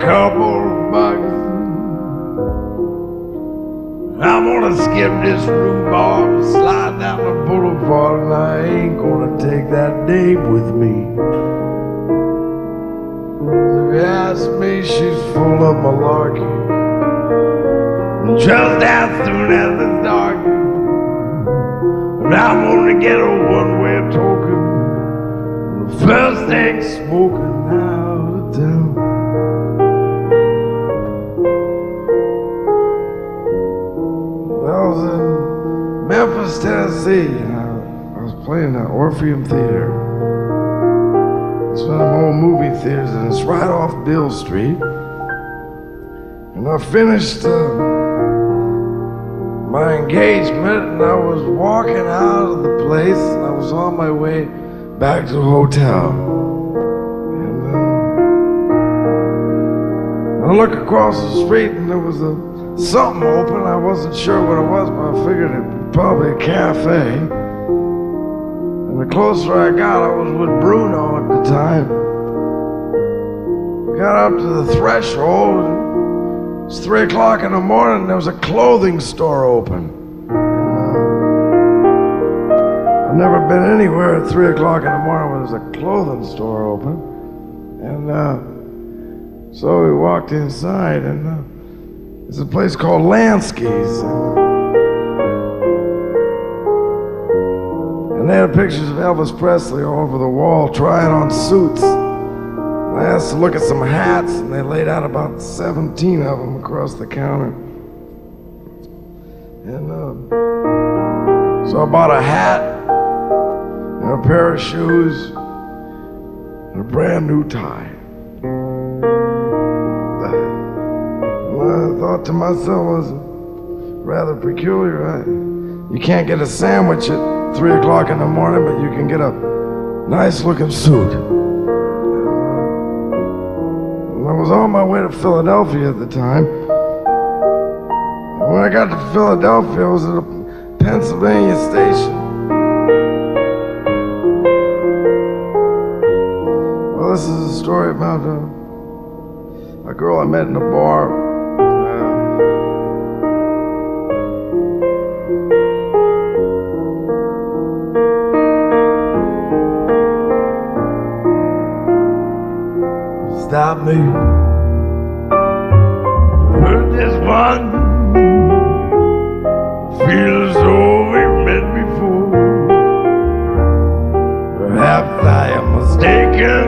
couple of bucks. I'm gonna skip this rhubarb, slide down the boulevard, and I ain't gonna take that dame with me. If you ask me, she's full of malarkey. And just as soon as it's dark, and I'm gonna get a one-way token. The first thing smoking out of town. I was in Memphis, Tennessee, and I was playing at Orpheum Theater. It's one of them old movie theaters, and it's right off Bill Street. And I finished my engagement, and I was walking out of the place, and I was on my way back to the hotel. And I looked across the street, and there was something open. I wasn't sure what it was, but I figured it was probably a cafe. And the closer I got, I was with Bruno at the time. Got up to the threshold. It was 3 o'clock in the morning, and there was a clothing store open. I've never been anywhere at 3 o'clock in the morning where there's a clothing store open. And so we walked inside, and there's a place called Lansky's. And they had pictures of Elvis Presley all over the wall trying on suits. And I asked to look at some hats, and they laid out about 17 of them across the counter. And so I bought a hat, and a pair of shoes, and a brand new tie. What I thought to myself was rather peculiar. You can't get a sandwich at 3 o'clock in the morning, but you can get a nice looking suit. And I was on my way to Philadelphia at the time. And when I got to Philadelphia, I was at a Pennsylvania station. Well, this is a story about a girl I met in a bar. Stop me. Heard this one. Feel as though we've met before. Perhaps I am mistaken.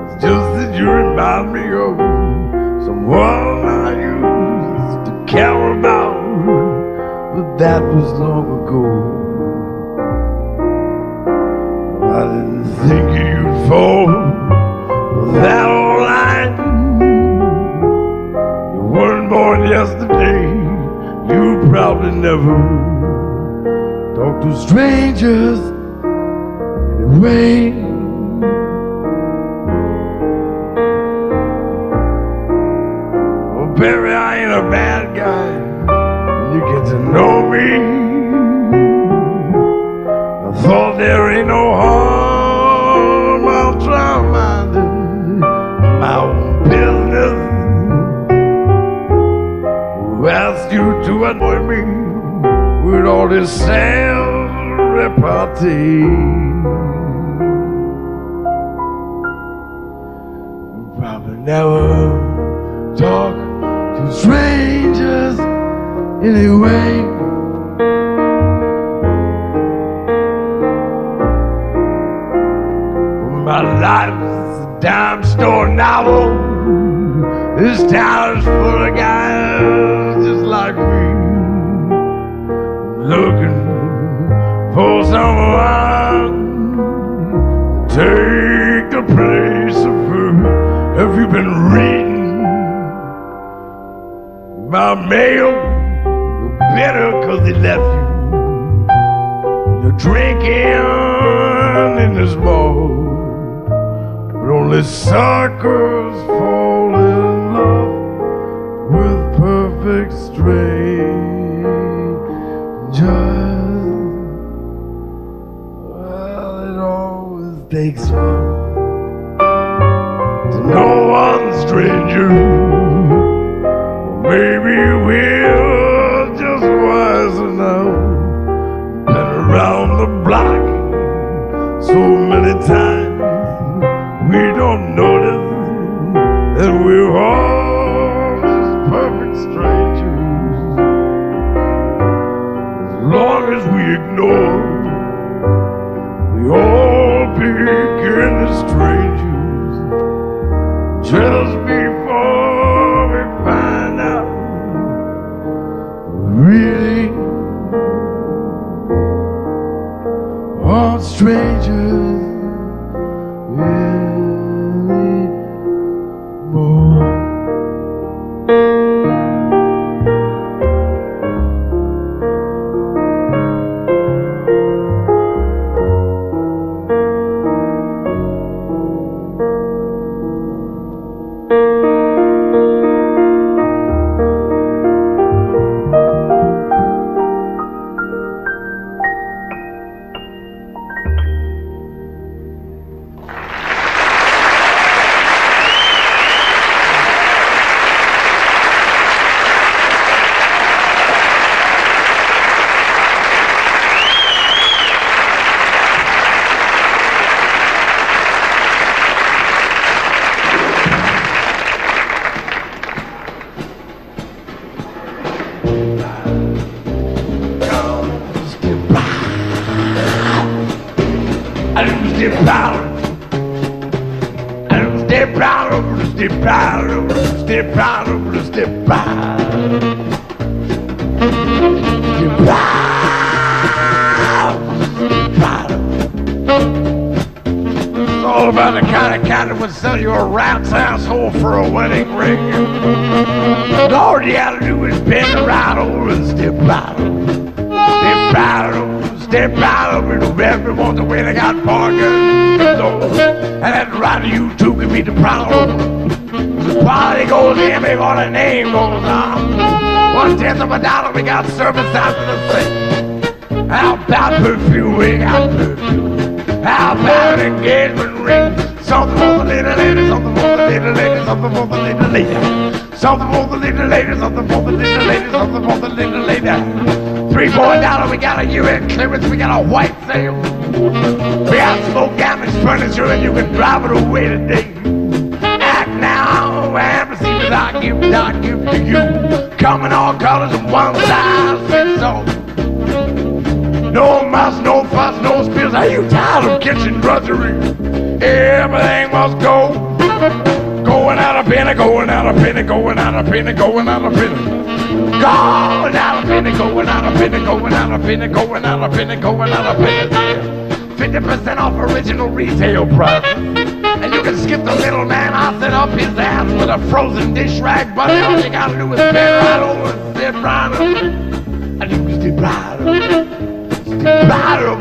It's just that you remind me of someone I used to care about, but that was long ago. I didn't think you'd fall that all right. You weren't born yesterday. You probably never talk to strangers anyway. Well, Barry, I ain't a bad guy. You get to know me. I thought there ain't no harm. I'll try minding my own business. Who asked you to annoy me with all this self-repartee? You probably never talk to strangers anyway. My life's a dime store novel. This town is full of guys just like me, looking for someone to take the place of her. Have you been reading my mail? You're bitter 'cause he left you. You're drinking in this bar. But only suckers fall in love with perfect strangers. Well, it always takes one no one stranger. Maybe we're just wiser now. Been around the block so many times, we don't notice that we're all just perfect strangers. As long as we ignore, we all begin as strangers. Just before we find out, we really are strangers. Sell you a rat's asshole for a wedding ring. And all you gotta do is bend right over and step right over. Step right over, step right over. And whoever wants to win, I got bargains. And that's right, you two can be the problem. The quality goes in before the name goes on. 1/10 of a dollar, we got service after the same. How about perfume? We got perfume. How about an engagement ring? Something for the little lady, something for the little lady, something for the little lady. Something for the little lady, something for the little lady, something for the little lady. $3-4, we got a year-end clearance, we got a white sale. We got smoke damaged furniture and you can drive it away today. Act now and receive as I give to you. Come in all colors and one size fits all. No muss, no fuss, no spills. Are you tired of kitchen drudgery? Everything must go. Going out a penny, going out a penny, going out a penny, going out a penny. Going out a penny, going out a penny, going out a penny, going out a penny, going out a penny. 50% off original retail price. And you can skip the middleman. I'll set up his ass with a frozen dish rag. But all you gotta do is bend right over and step right up. And you can step right up. Step right up.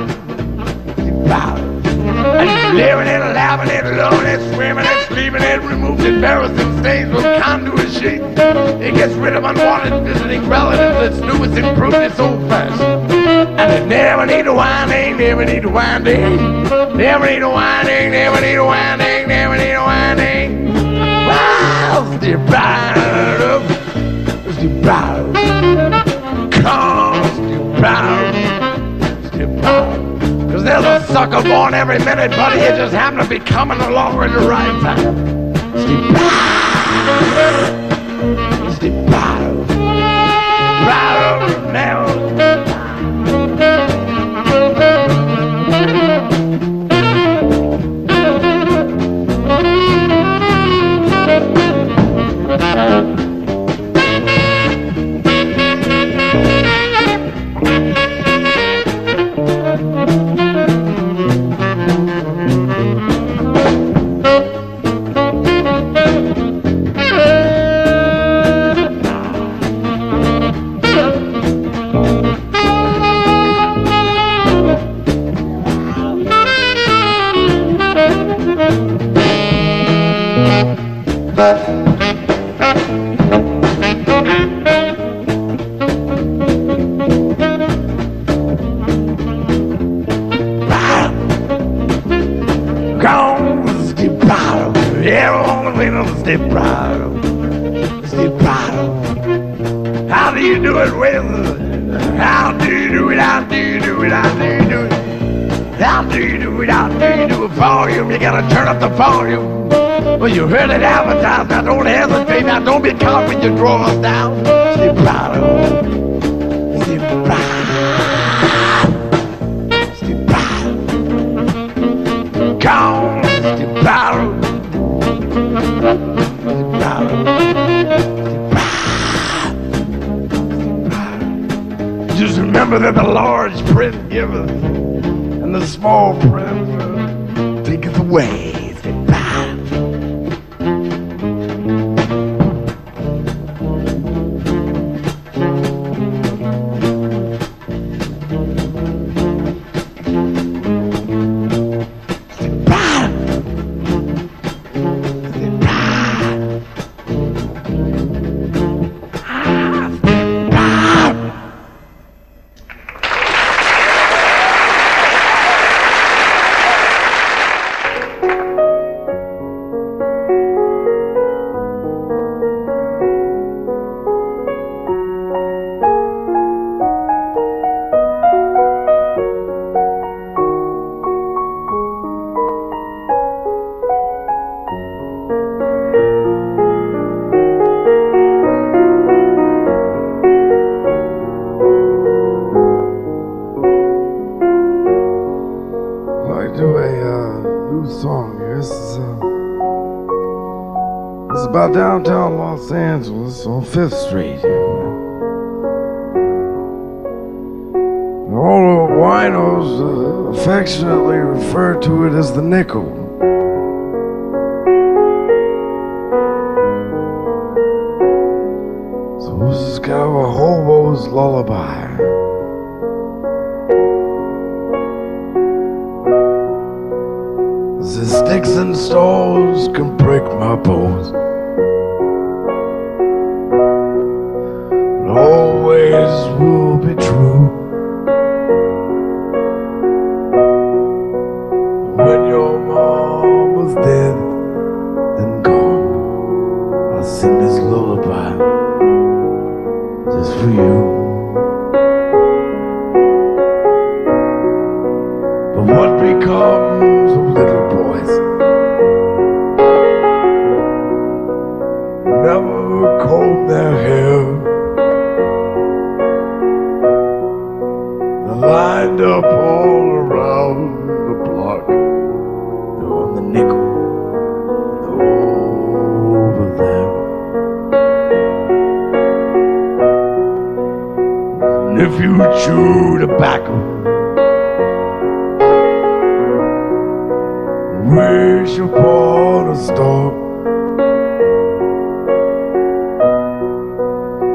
Step right up. And he's living it, laughing it, loving it, swimming it, sleeping it, removes embarrassing stains with conduit sheets. It gets rid of unwanted visiting relatives. Its newest improvement, it's old-fashioned. And it never need a winding, never need a winding, never need a winding, never need a winding, never need a winding. Wow, step right up, step right up, come, step right up, step right up. Cause there's a sucker born every minute, buddy. It just happened to be coming along at the right time. Step right up, right up now. Gone, skip out of only way to stay proud of. Stay proud of. How do you do it with? How do you do it? How do you do it? How do you do it? How do you do it? How do you do it? Volume, you gotta turn up the volume. Well, you heard it advertised. Now don't hesitate. Now don't be caught with your drawers down. Stay proud of. Stay proud. Stay proud. Come on, stay proud. Stay proud. Just remember that the large print giveth and the small print taketh away. Stay proud. Downtown Los Angeles on 5th Street. All the winos affectionately refer to it as the nickel. So this is kind of a hobo's lullaby. The sticks and stones can break my bones, always will be true. When your mom was dead and gone, I'll sing this lullaby just for you. But what becomes of little boys never comb their hair, lined up all around the block? They're on the nickel and over there. And if you chew tobacco, wish upon a star,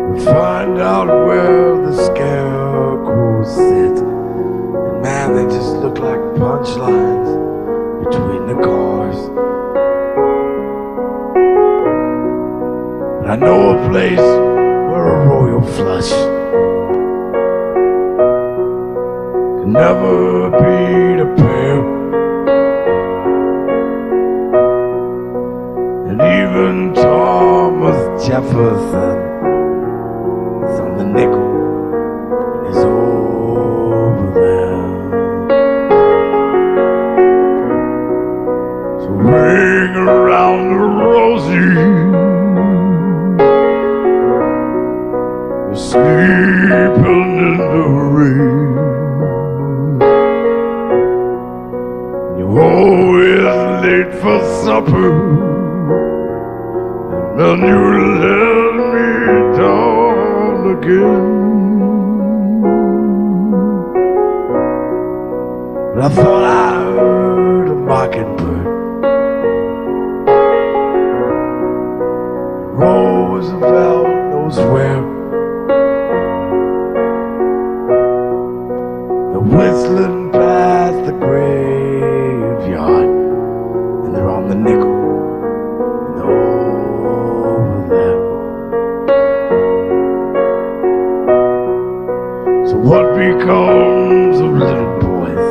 and find out where the scarecrows sit. And man, they just look like punchlines between the cars. But I know a place where a royal flush can never beat a pair. And even Thomas Jefferson is on the nickel and is over there. So ring around the rosy, we're sleeping in the rain. You're always late for supper, and you let me down again. But I thought I heard a mockingbird. Roosevelt knows where. They're whistling past the graveyard, and they're on the nickel. What becomes of little boys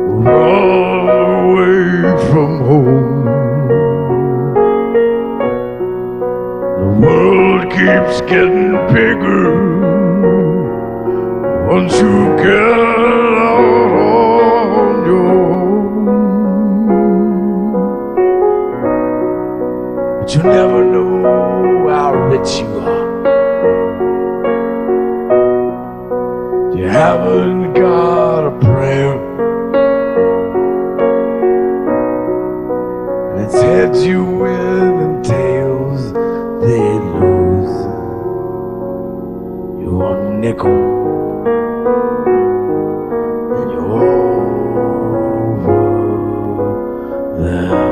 who run away from home. The world keeps getting bigger once you get out on your own. But you never know how rich you are. You haven't got a prayer, and it's heads you win and tails they lose. You're a nickel and you're over there.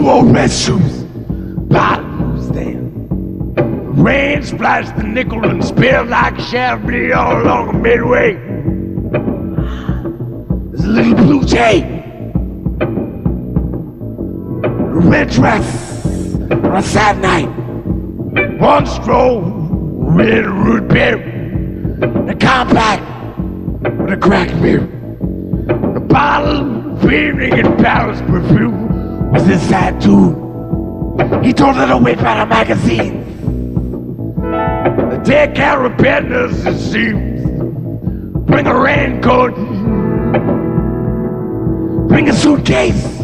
Old red shoes, bottoms there. Rain splashed the nickel and spilled like Chablis all along the midway. There's a little blue jay, a red dress on a sad night. One stroll with a root beer, a compact with a cracked mirror, a bottle of evening in Paris perfume. Was this sad too? He told her to whip out a magazine. The day can't repent us, it seems. Bring a raincoat, bring a suitcase,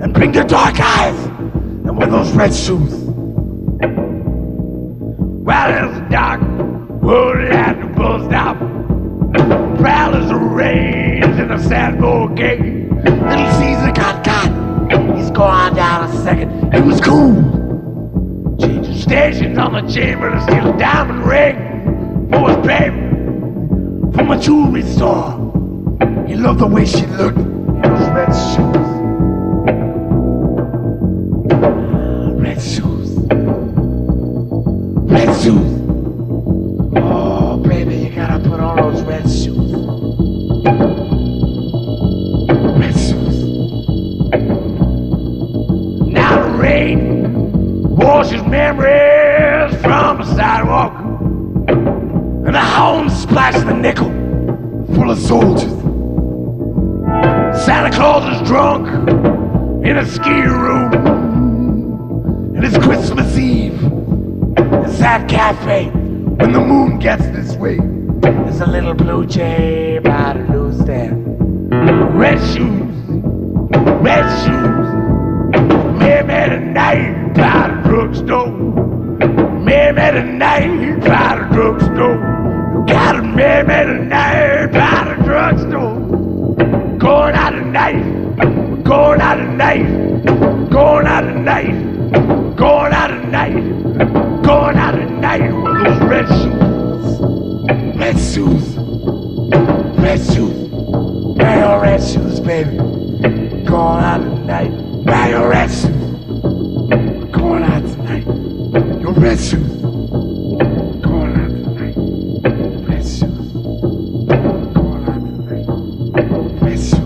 and bring the dark eyes, and wear those red shoes. Well, it's dark, world had to bust out. Proud as the rains in a sad bouquet. Little Caesar got caught. He's going down a second. It was cool. Changing stations on the chamber to steal a diamond ring for his baby from a jewelry store. He loved the way she looked in those red shoes. Red shoes. Red shoes. Oh, baby, you gotta put on those red shoes. Washes memories from the sidewalk, and the hounds splash the nickel full of soldiers. Santa Claus is drunk in a ski room, and it's Christmas Eve inside cafe. When the moon gets this way, there's a little blue jay by the newsstand. Red shoes, red shoes. Met a night by the drugstore. Met a night by the drugstore. You got a met a night by the drugstore. Going out tonight, going out tonight, going out tonight, going out tonight, going out tonight with those red shoes. Red shoes, red shoes. Wear your red shoes, baby. Going out tonight. Wear your red shoes. Going out tonight. Your red shoes. Going out tonight. Red shoes. Going out tonight. Red shoes.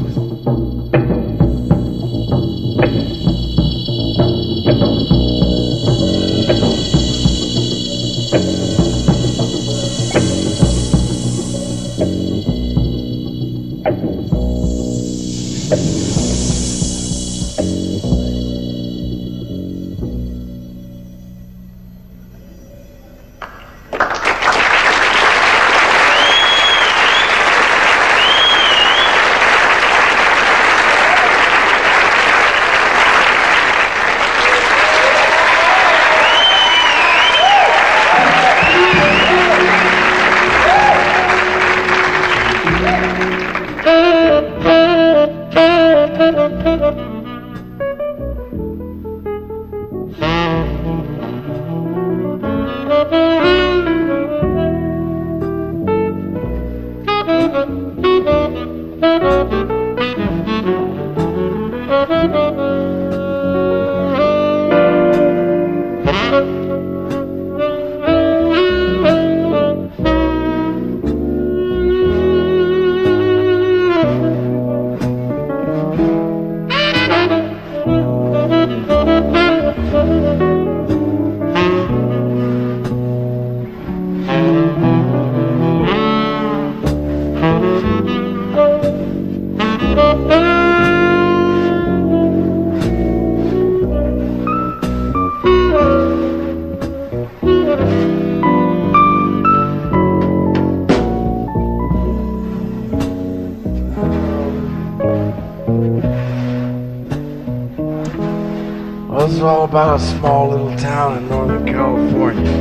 This is all about a small little town in Northern California.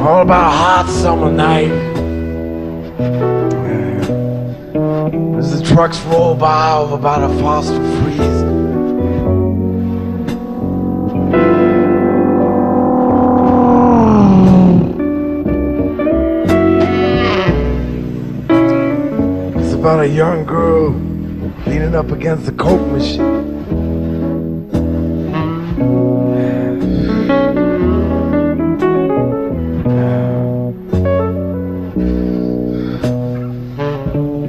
All about a hot summer night. As the trucks roll by over by the Foster Freeze. It's about a young girl leaning up against the Coke machine.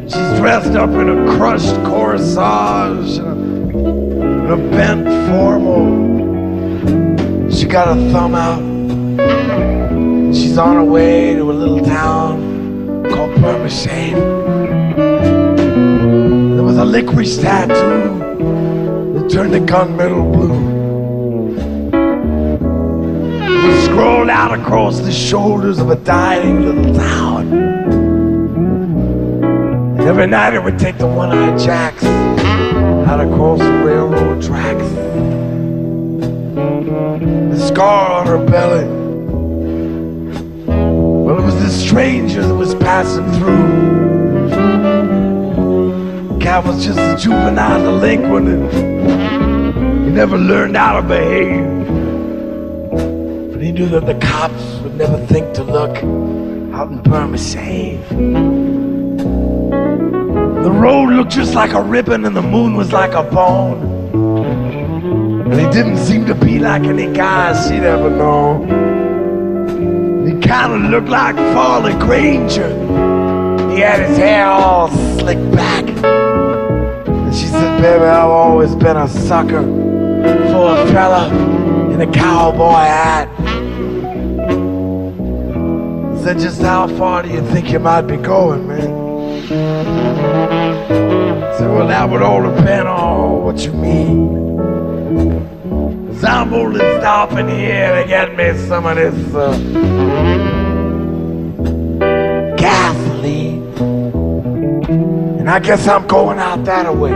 She's dressed up in a crushed corsage and a bent formal. She got a thumb out. She's on her way to a little town called Burma Shave. A licorice tattoo that turned the gunmetal blue. It was scrolled out across the shoulders of a dying little town. And every night it would take the one-eyed jacks out across the railroad tracks. The scar on her belly, well, it was the stranger that was passing through. Cat was just a juvenile delinquent and he never learned how to behave. But he knew that the cops would never think to look out in Burma Shave. The road looked just like a ribbon and the moon was like a bone. And he didn't seem to be like any guy she'd ever known. He kinda looked like Farley Granger. He had his hair all slicked back. She said, baby, I've always been a sucker for a fella in a cowboy hat. Said, just how far do you think you might be going, man? Said, well, that would all depend on what you mean. 'Cause I'm only stopping here to get me some of this gasoline. And I guess I'm going out that way.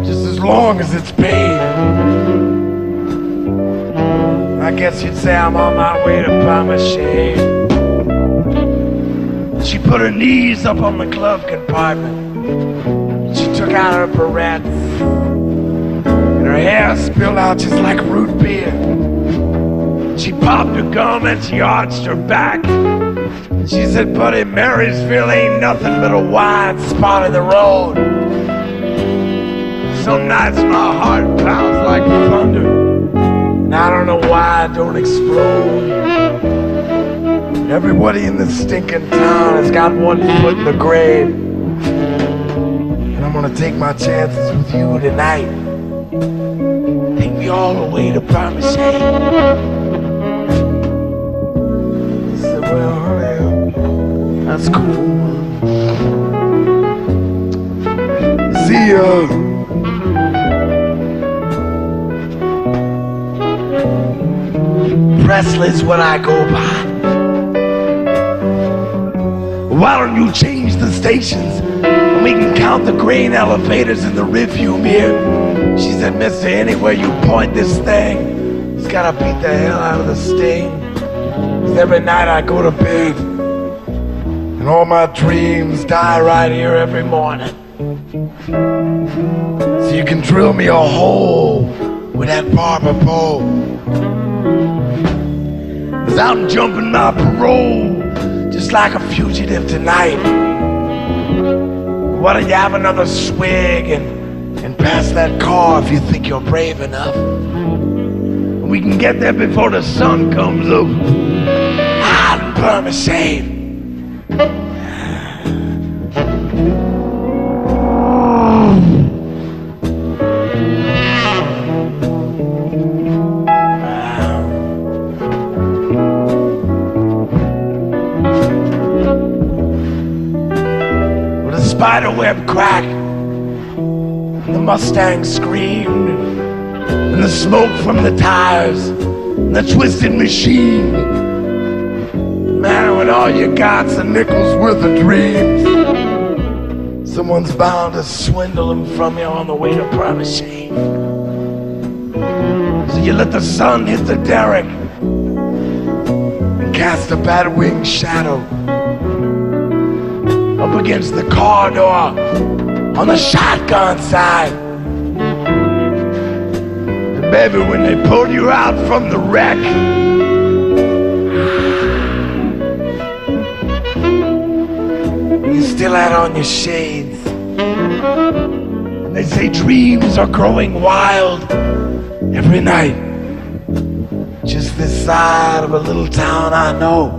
Just as long as it's paid. I guess you'd say I'm on my way to Burma Shave. She put her knees up on the glove compartment. She took out her barrettes. And her hair spilled out just like root beer. She popped her gum and she arched her back. She said, buddy, Marysville ain't nothing but a wide spot of the road. Some nights my heart pounds like thunder, and I don't know why I don't explode. Everybody in this stinking town has got one foot in the grave. And I'm gonna take my chances with you tonight. Take me all the way to Burma Shave. He said, well, honey, That's cool. See, Presley's what I go by. Why don't you change the stations and we can count the grain elevators in the rearview mirror? She said, mister, anywhere you point this thing, it's gotta beat the hell out of the sting. 'Cause every night I go to bed and all my dreams die right here every morning. So you can drill me a hole with that barber pole. 'Cause I'm jumping my parole just like a fugitive tonight. Why don't you have another swig and pass that car if you think you're brave enough? We can get there before the sun comes up. Ah, Burma Shave. Spiderweb crack, the Mustang screamed, and the smoke from the tires, and the twisted machine. Man, when all you got's a nickel's worth of dreams, someone's bound to swindle them from you on the way to Burma Shave. So you let the sun hit the derrick and cast a bat-winged shadow up against the car door on the shotgun side. And baby, when they pulled you out from the wreck, you still had on your shades. And they say dreams are growing wild every night. Just this side of a little town I know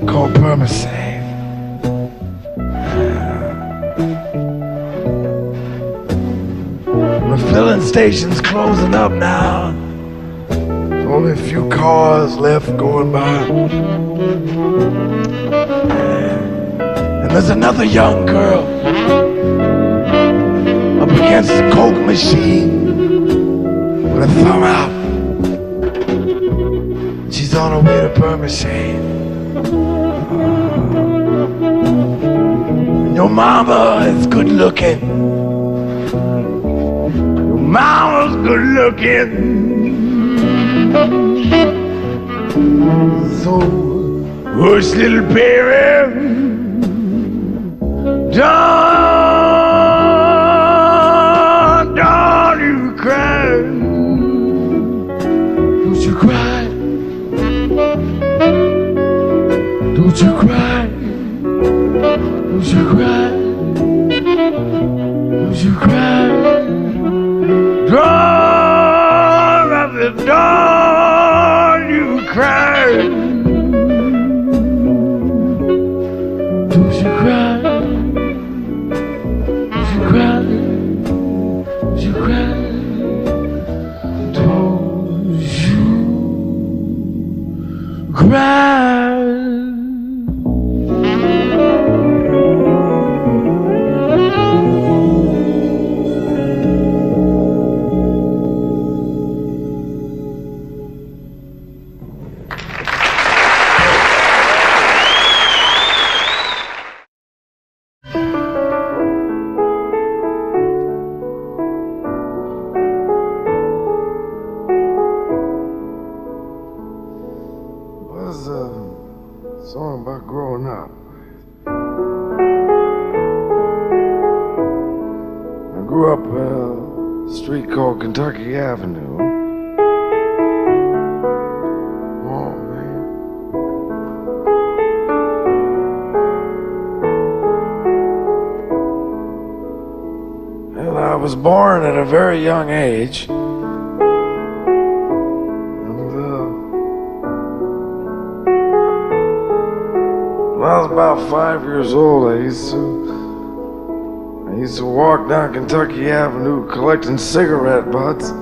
called Burma Shave. The filling station's closing up now. There's only a few cars left going by. And there's another young girl up against the Coke machine with a thumb out. She's on her way to Burma Shave. And your mama is good looking. Mama's good looking. So hush, little baby, don't you cry. Don't you cry. Don't you cry. Don't you cry. Don't you cry. Don't you cry. Don't you cry. Don't you cry. Don't you cry. Don't you cry. Song about growing up. I grew up in a street called Kentucky Avenue. Oh man. And I was born at a very young age. When I was about 5 years old, I used to walk down Kentucky Avenue collecting cigarette butts.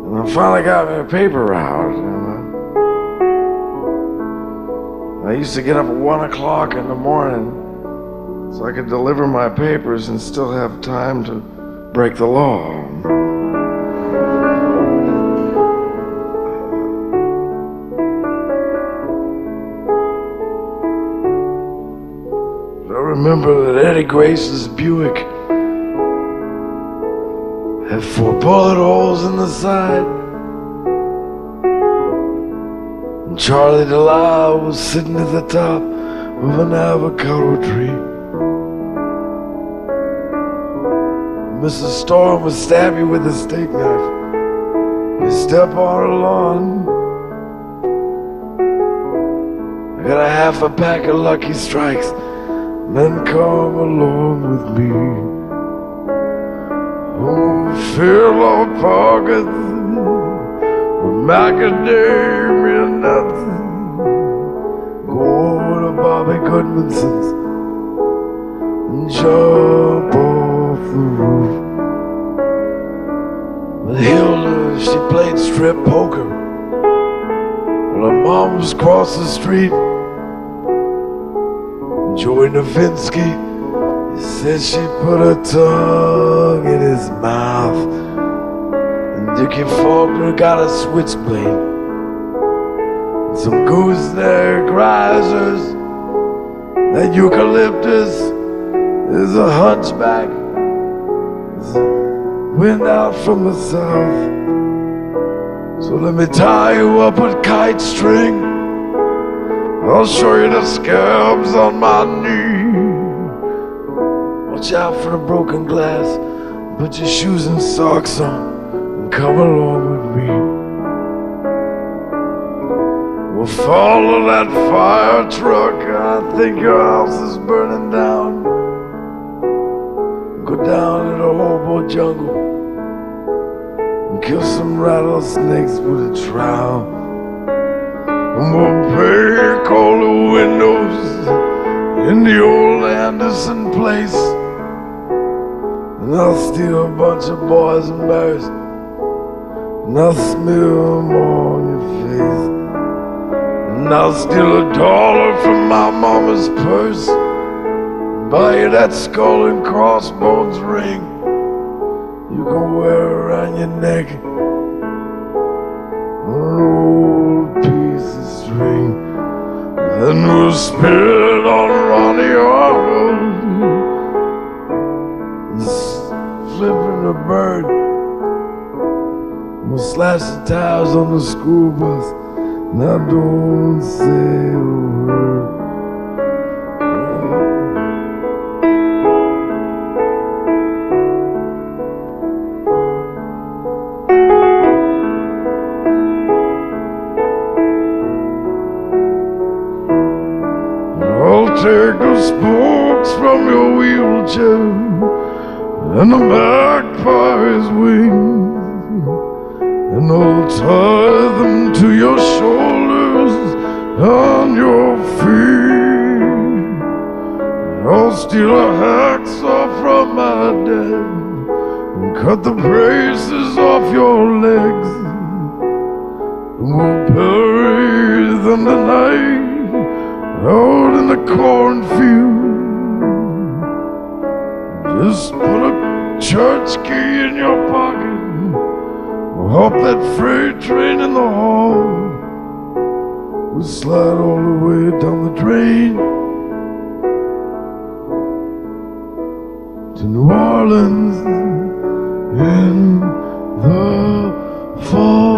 And I finally got me a paper route. used to get up at 1 o'clock in the morning so I could deliver my papers and still have time to break the law. I remember that Eddie Grace's Buick had 4 bullet holes in the side. And Charlie DeLisle was sitting at the top of an avocado tree. Mrs. Storm would stab you with a steak knife. You step on her lawn. I got a half a pack of Lucky Strikes. Then come along with me. Oh, fill our pockets with macadamia nuts. Go over to Bobby Goodmanson's and jump off the roof. With Hilda, she played strip poker while her mom was across the street. Joey Novinsky, he said she put her tongue in his mouth. And Dickie Faulkner got a switchblade and some gooseneck risers. That eucalyptus is a hunchback. There's wind out from the south. So let me tie you up with kite string. I'll show you the scabs on my knee. Watch out for the broken glass. Put your shoes and socks on and come along with me. We'll follow that fire truck. I think your house is burning down. Go down to the hobo jungle and kill some rattlesnakes with a trowel. And we'll break all the windows in the old Anderson place. And I'll steal a bunch of boysenberries and I'll smear them on your face. And I'll steal $1 from my mama's purse, buy you that skull and crossbones ring you can wear around your neck. An old piece of string. Then we'll spit it on Ronnie Arnold, flipping a bird. We'll slash the tires on the school bus. Now don't say a word. Take the spokes from your wheelchair and the magpie's wings, and I'll tie them to your shoulders and your feet. I'll steal a hacksaw from my dad and cut the braces off your legs, and we'll bury them tonight out in the cornfield. Just put a church key in your pocket. We'll hop that freight train in the hall. We'll slide all the way down the drain to New Orleans in the fall.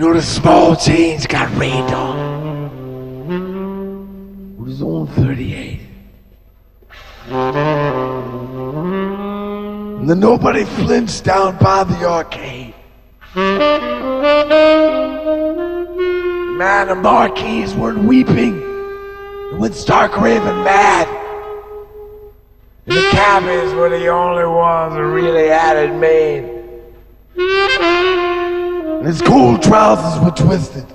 know the small change got rained on with his own 38. And then nobody flinched down by the arcade. Man, the marquees weren't weeping. It went stark raving mad. And the cabbies were the only ones who really had it made. And his cold trousers were twisted.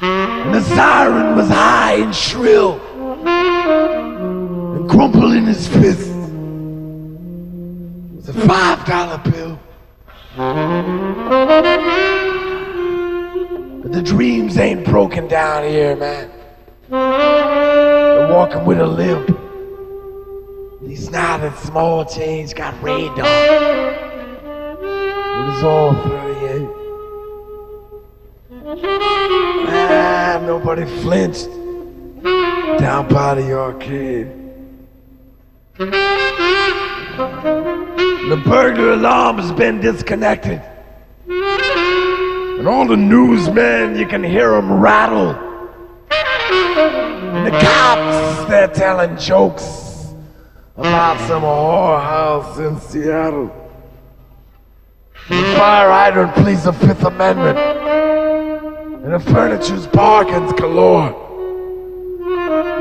And the siren was high and shrill. And crumpled in his fist was a $5 bill. But the dreams ain't broken down here, man. They're walking with a limp. These nights and small change got rained on. With his own 38. Man, nobody flinched down by the arcade. The burglar alarm has been disconnected. And all the newsmen, you can hear them rattle. And the cops, they're telling jokes about some whorehouse in Seattle. And the fire hydrant pleads the Fifth Amendment. And the furniture's bargains galore.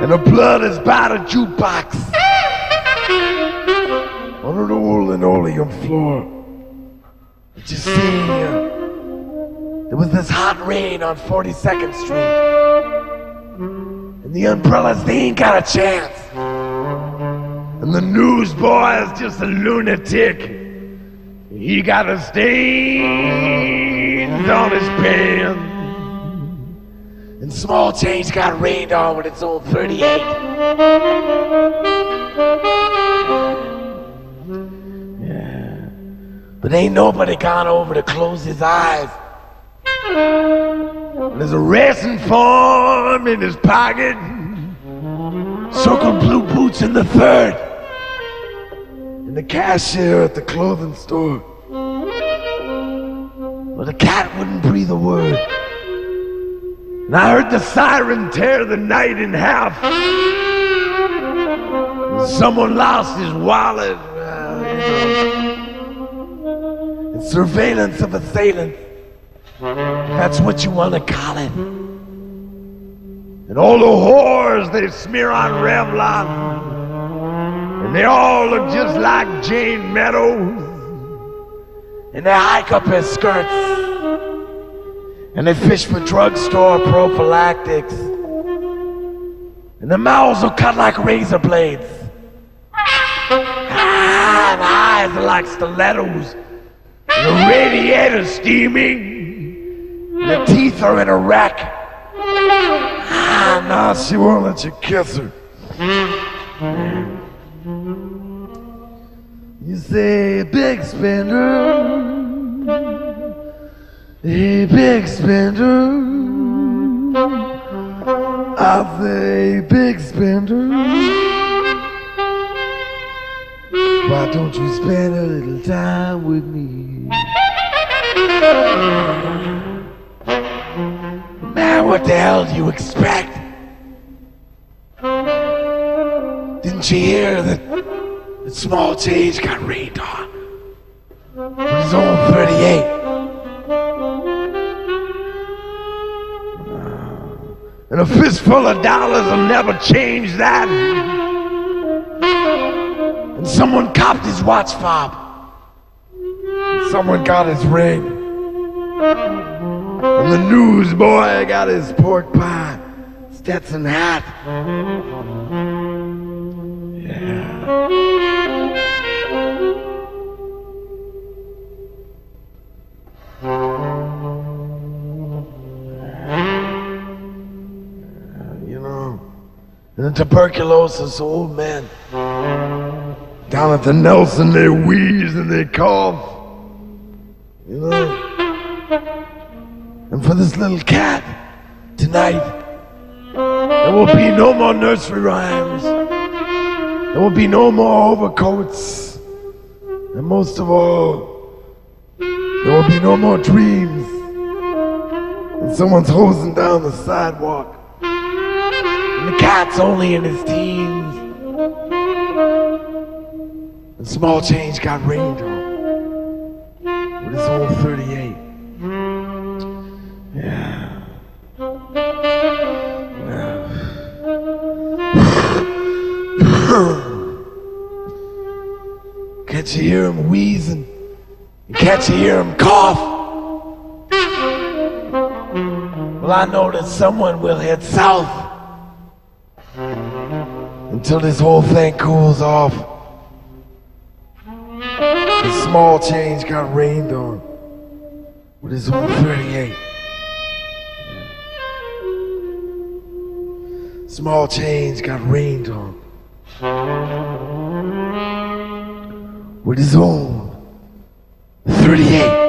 And the blood is by the jukebox on an old linoleum floor. But you see, there was this hot rain on 42nd Street. And the umbrellas, they ain't got a chance. And the newsboy is just a lunatic. He got a stains on his pants. And small change got rained on with its own 38. Yeah. But ain't nobody gone over to close his eyes. And there's a racing form in his pocket. Circle blue boots in the third. And the cashier at the clothing store. Well, the cat wouldn't breathe a word. And I heard the siren tear the night in half. And someone lost his wallet. And surveillance of assailants. That's what you want to call it. And all the whores they smear on Revlon. And they all look just like Jane Meadows. And they hike up her skirts. And they fish for drugstore prophylactics. And the mouths are cut like razor blades. And the eyes are like stilettos. And the radiator's steaming. And the teeth are in a wreck. No, she won't let you kiss her. You say, big spender. A big spender. I say, big spender. Why don't you spend a little time with me? Man, what the hell do you expect? Didn't you hear that small change got rained on? With his own 38. And a fistful of dollars will never change that. And someone copped his watch fob. And someone got his ring. And the newsboy got his pork pie, Stetson hat. Yeah. And the tuberculosis old men down at the Nelson, they wheeze and they cough, you know. And for this little cat tonight, there will be no more nursery rhymes. There will be no more overcoats. And most of all, there will be no more dreams. Someone's hosing down the sidewalk, and the cat's only in his teens, and Small Change got rained on with his old 38. Yeah. Can't you hear him wheezing? Can't you hear him cough? Well, I know that someone will head south until this whole thing cools off. The Small Change got rained on with his old 38. Small Change got rained on with his own 38.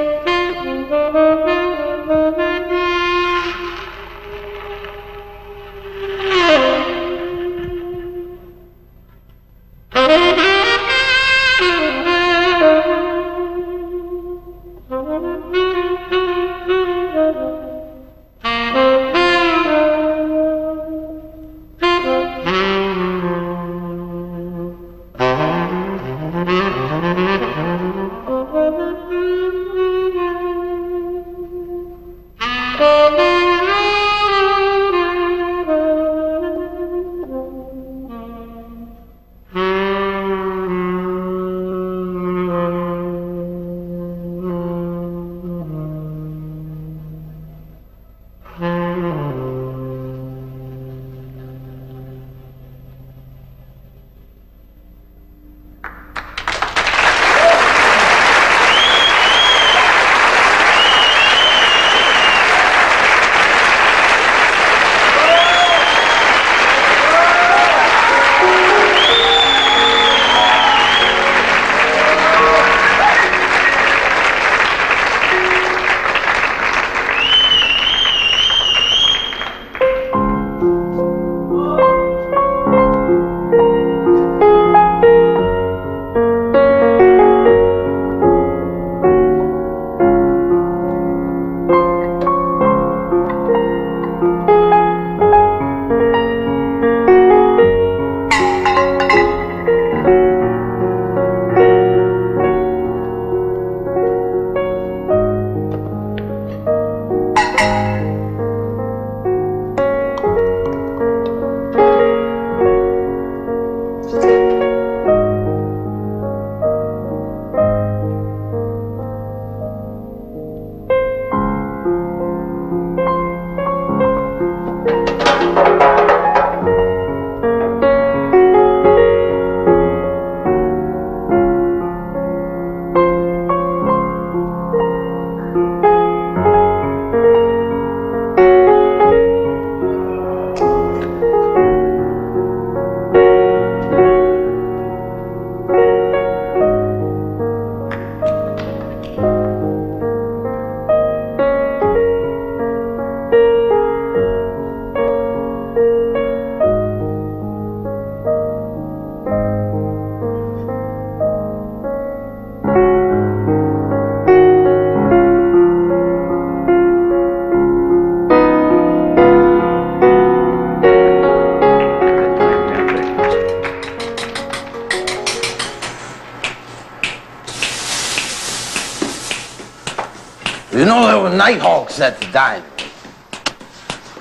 You know there were Nighthawks at the Diamond.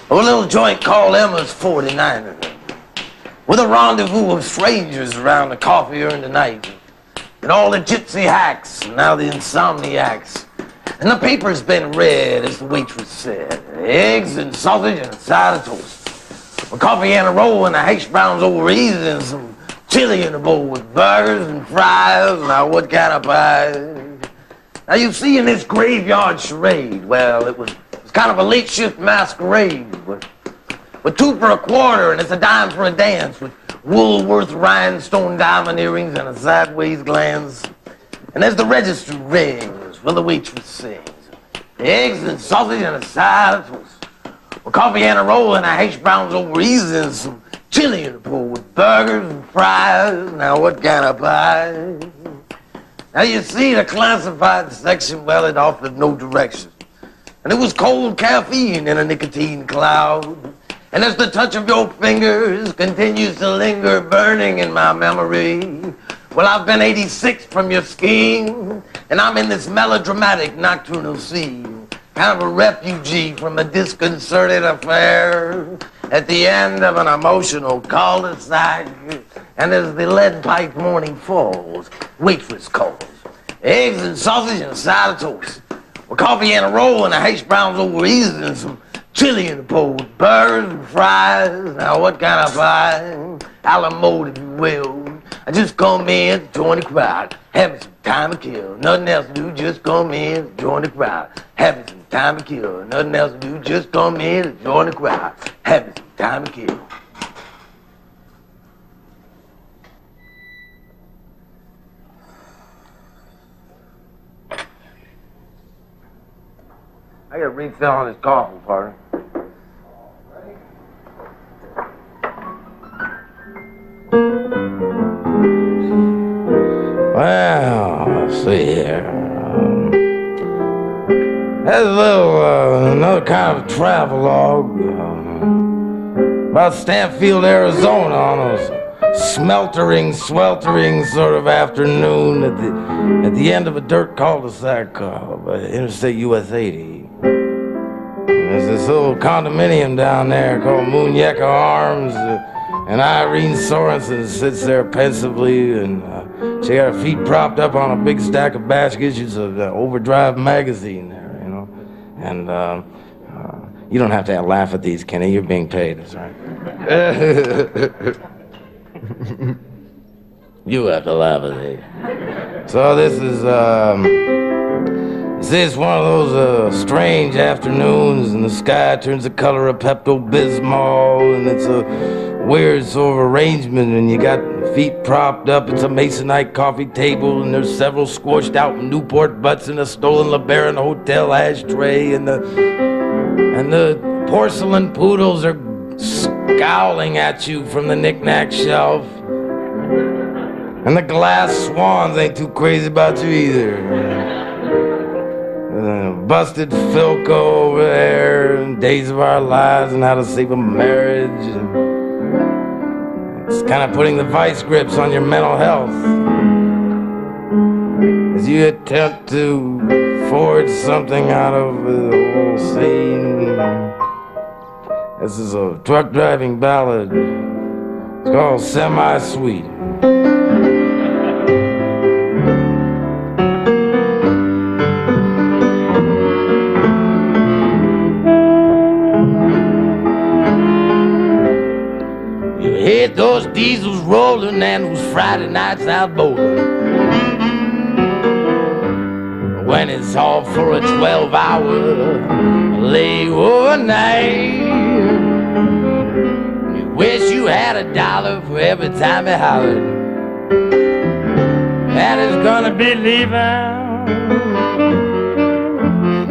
A little joint called Emma's 49er, with a rendezvous of strangers around the coffee urn tonight, and all the gypsy hacks, and now the insomniacs. And the paper's been read, as the waitress said. Eggs and sausage and a side of toast. A coffee and a roll and a hash browns over easy and some chili in a bowl with burgers and fries. Now what kind of pie? Now you see in this graveyard charade, well, it was kind of a late shift masquerade with 2 for a quarter and it's a dime for a dance with Woolworth rhinestone diamond earrings and a sideways glance. And as the register rings, well, the waitress sings. Eggs and sausage and a side of toast. With coffee and a roll and a hash browns over easy and some chili in the bowl with burgers and fries. Now what kind of pie? Now you see the classified section, well, it offered no direction. And it was cold caffeine in a nicotine cloud. And as the touch of your fingers continues to linger burning in my memory, well, I've been 86 from your scheme, and I'm in this melodramatic nocturnal scene, kind of a refugee from a disconcerted affair at the end of an emotional cul-de-sac. And as the lead-pipe morning falls, waitress calls, eggs and sausage and a side of toast, with coffee and a roll and a hash browns over easy and some chili in the bowl, burgers and fries. Now what kind of pie? A la mode, if you will. I just come in to join the crowd, having some time to kill. Nothing else to do, just come in to join the crowd, having some time to kill. Nothing else to do, just come in to join the crowd, having some time to kill. I gotta refill on this coffee, partner. Well, let's see here. That's a little, another kind of travelogue about Stanfield, Arizona on a sweltering sort of afternoon at the end of a dirt cul-de-sac Interstate US 80. There's this little condominium down there called Muñeca Arms, and Irene Sorensen sits there pensively, and she got her feet propped up on a big stack of batch issues of Overdrive magazine there, you know. And you don't have to laugh at these, Kenny. You're being paid, that's right. You have to laugh at these. So this is one of those strange afternoons, and the sky turns the color of Pepto-Bismol, and it's a weird sort of arrangement, and you got feet propped up. It's a Masonite coffee table, and there's several squashed out Newport butts in a stolen LeBaron Hotel ashtray, and the porcelain poodles are scowling at you from the knick-knack shelf. And the glass swans ain't too crazy about you either. Busted Philco over there, and Days of Our Lives, and How to Save a Marriage. And it's kind of putting the vice grips on your mental health as you attempt to forge something out of the whole scene. This is a truck driving ballad. It's called Semi-Sweet. Hit those diesels rolling and those Friday nights out bowling. When it's all for a 12-hour lay overnight, you wish you had $1 for every time you hollered that it's gonna be leaving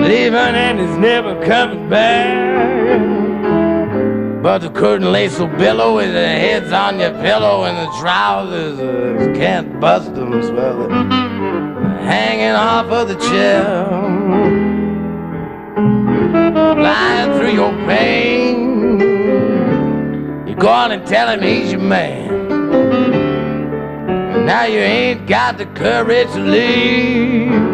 and it's never coming back. But the curtain lace so billow with the heads on your pillow, and the trousers can't bust them, so they're hanging off of the chair, flying through your pain. You go on and tell him he's your man, and now you ain't got the courage to leave.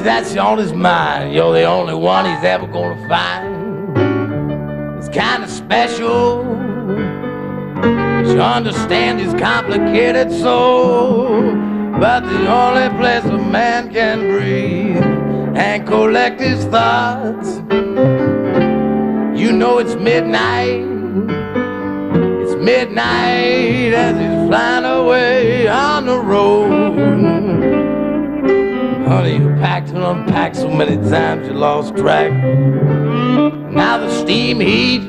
That's on his mind. You're the only one he's ever gonna find. It's kind of special. You understand his complicated soul, but the only place a man can breathe and collect his thoughts. You know it's midnight. It's midnight as he's flying away on the road. Honey, you packed and unpacked so many times you lost track. Now the steam heat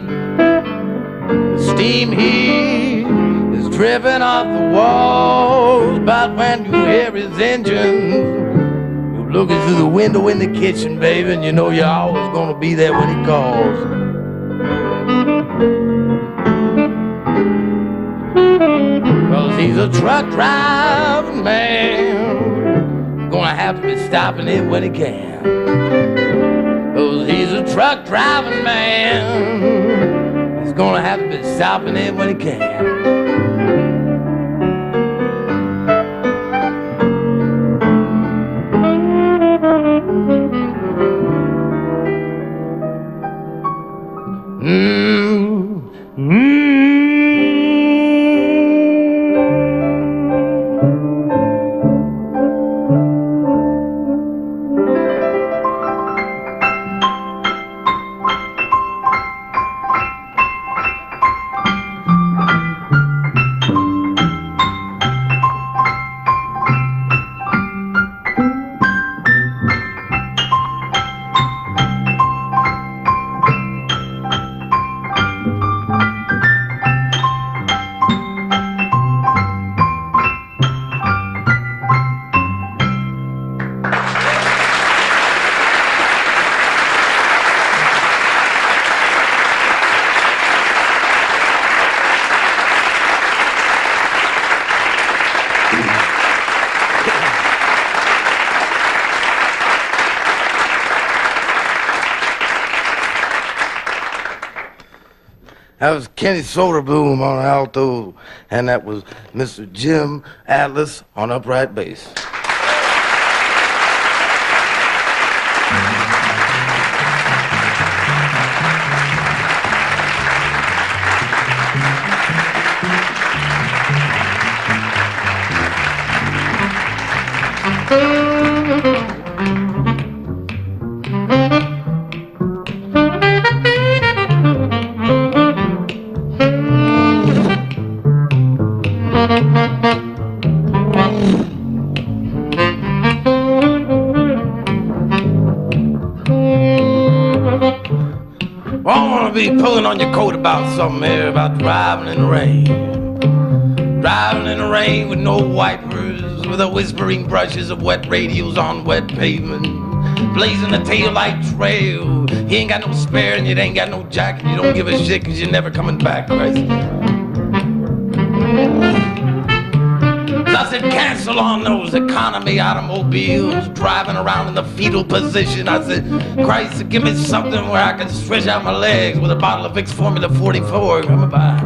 is driven off the walls. But when you hear his engines looking through the window in the kitchen, baby, and you know you're always gonna be there when he calls. Cause he's a truck driving man, gonna have to be stopping it when he can. Cause he's a truck driving man, he's gonna have to be stopping it when he can. That was Kenny Soderboom on alto, and that was Mr. Jim Atlas on upright bass. Be pulling on your coat about something here, about driving in the rain. Driving in the rain with no wipers, with the whispering brushes of wet radios on wet pavement, blazing a taillight trail. You ain't got no spare and you ain't got no jacket. You don't give a shit cause you're never coming back, Christ. I said, cancel on those economy automobiles, driving around in the fetal position. I said, Christ, give me something where I can stretch out my legs with a bottle of Vicks Formula 44 coming by.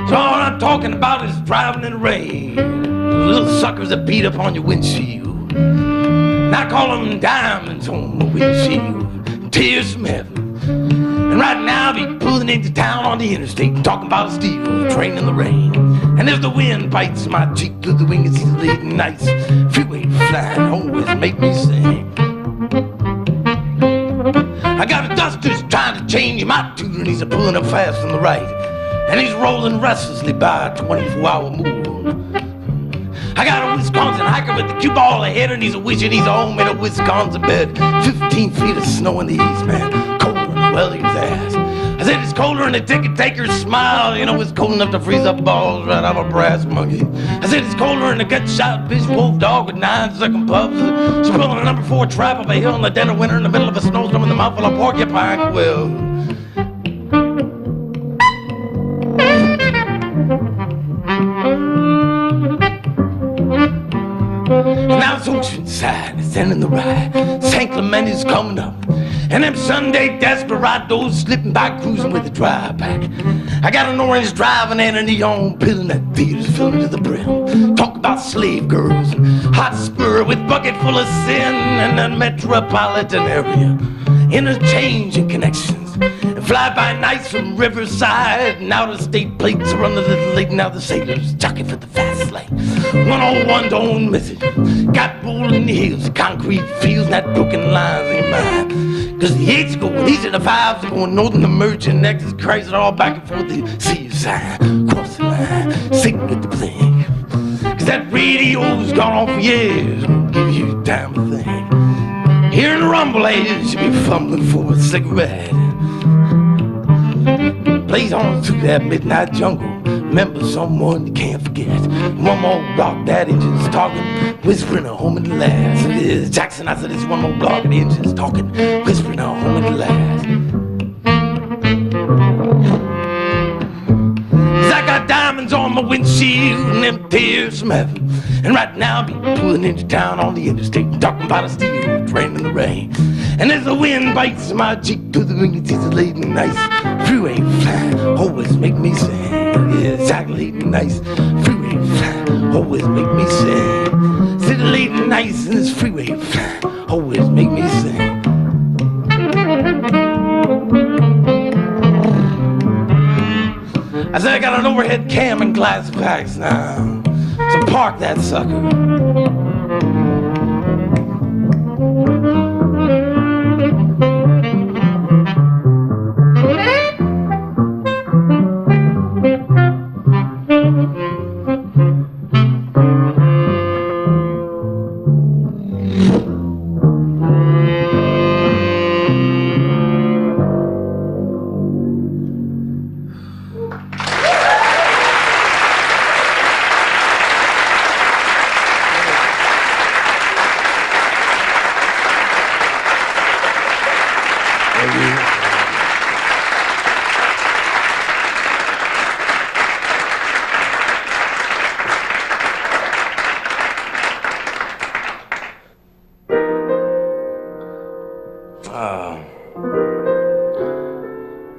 So all I'm talking about is driving in the rain. Those little suckers that beat up on your windshield. And I call them diamonds on my windshield. Tears from heaven. And right now I'll be pulling into town on the interstate and talking about a steel train in the rain. And if the wind bites my cheek through the wing, it's late nights, freeway flying always make me sing. I got a duster's trying to change my tune, and he's pulling up fast on the right, and he's rolling restlessly by a 24-hour moon. I got a Wisconsin hiker with the cue ball ahead, and he's wishing he's home in a Wisconsin bed. 15 feet of snow in the east, man. Colder than Welly's ass. I said it's colder than a ticket taker's smile. You know, it's cold enough to freeze up balls right out of a brass monkey. I said it's colder than a gut-shot bitch wolf dog with 9-second pups. She's pulling a number 4 trap up a hill in the dead of winter in the middle of a snowstorm in the mouth full of porcupine quill. Now it's Oceanside, it's ending the ride. San Clemente's coming up, and them Sunday desperados slipping by cruising with a dry pack. I got an orange driving and a neon pill, and that theater's filling to the brim. Talk about slave girls and hot spur with bucket full of sin, and the metropolitan area. Interchanging connections and fly-by nights from Riverside, and out-of-state plates run a little late. Now the sailors jockey for the fast lane. 101 don't miss it. Got rolling hills, concrete fields, and that broken lines ain't mine. Cause the 8's going east and the 5's going north, and the merchant nexus crazy all back and forth. They see your sign, cross the line, sing with the bling. Cause that radio's gone on for years, won't give you a damn thing. Hearing the rumble aids, you be fumbling for a cigarette. Plays on through that midnight jungle, remember someone you can't forget. One more block, that engine's talking, whispering a home at last. It is Jackson, I said it's one more block, and the engine's talking, whispering a home at last. I got diamonds on my windshield and them tears from heaven. And right now I'll be pulling into town on the interstate and talking about a steel, it's raining in the rain. And as the wind bites my cheek to the ringlets, it's late and nice. Freeway flying, always make me sing. Yeah, exactly nice. Freeway flying, always make me sing. Sit late and nice in this freeway flying, always make me sing. I said I got an overhead cam and glass packs now, so park that sucker.